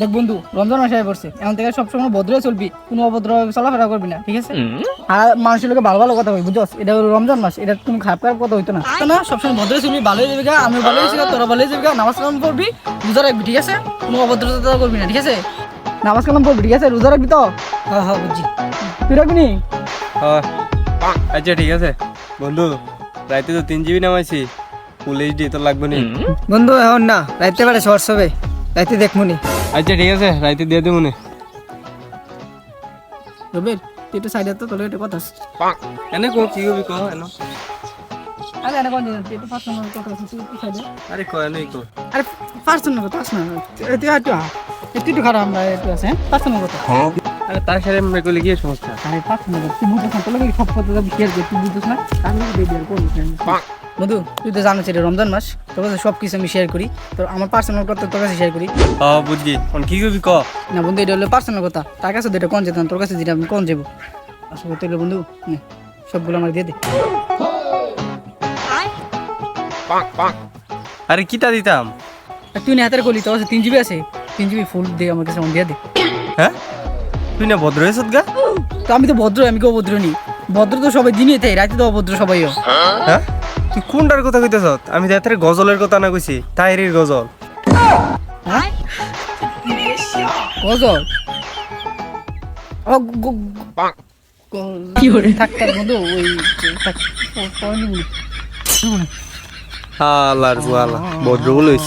দেখ বন্ধু, রমজান মাসে পড়ছে, এখন থেকে সবসময় ভদ্র চলবি, কোনো অভদ্র চলাফেরা করবি না, ঠিক আছে? আর মানুষের লোকে ভালো ভালো কথা বলবি, বুঝছস? এটা হলো রমজান মাস, এটা তুমি খারাপ খারাপ কথা হইতো না না, সবসময় ভদ্র চলবি, ভালোই যাবি গা, আমি ভালোই যাবি গা, তোরা ভালোই যাবি গা, নামাজ কালাম পড়বি, রোজা রাখবি, ঠিক আছে? কোনো অভদ্রতা করবি না, ঠিক আছে? নামাজ কালাম পড়বি, ঠিক আছে? রোজা রাখবি তো? হ্যাঁ হ্যাঁ বুঝছি। তুই রাখবি নি? আচ্ছা ঠিক আছে বন্ধু, রাইতে তো 3 GB নামাইছি, ফুল এইচডি তো লাগবে নি। বন্ধু এখন না, রাইতে পারে শর্টস হবে, রাইতে দেখমুনি। আচ্ছা ঠিক আছে, রাইতে দিয়ে দেবো নে। রবির তুই একটু সাইডে তো, তোর একটা কথা আছে। এনে কো কি হবি কো এনো। আরে আরে কোন তুই একটু পার্সোনাল কথা আছে, তুই একটু সাইডে। আরে কো এনে কো। আরে পার্সোনাল কথা আছে না, তুই একটু খারাপ, আমরা একটু আছে, হ্যাঁ পার্সোনাল কথা। আরে তার সাথে আমরা কইলে কি সমস্যা? আরে পার্সোনাল কথা তুই বুঝছিস না, তোর লাগে সব কথা শেয়ার করতে তুই বুঝছিস না, আমি দিয়ে দিয়ে করবি বন্ধু। তুই তো জানিস এটা রমজান মাস, তোর কাছে সব কিছু আমি শেয়ার করি, তোর আমার পার্সোনাল কথা তোর কাছে শেয়ার করি বুঝছি, কোন কি হবি কো। না বন্ধু, এটা হলো পার্সোনাল কথা, তার কাছে যেটা কোন যেতাম, তোর কাছে যেটা আমি কোন যাবো আসলে তোর বন্ধু, নে, সবগুলো আমার দিয়ে দে। আরে কিটা দিতাম? আর তুই না হাতের গলি, তোর কাছে 3 GB আছে, 3 GB ফুল দিয়ে আমার কাছে দিয়ে দে। হ্যাঁ তুই না ভদ্র হয়েছত গা? তো আমি তো ভদ্র, আমি কি অভদ্র নি? ভদ্র তো সবাই দিনই তাই, রাতে তো অভদ্র সবাইও। হ্যাঁ তুই কোনটার কথা কইতেছ? আমি তো এতের গজলের কথা না কইছি, তাইরির গজল। হ্যাঁ গজল? ও কি করে থাক থাক বন্ধু, ওই থাক, হালার বুয়ালা ভদ্র বলিস।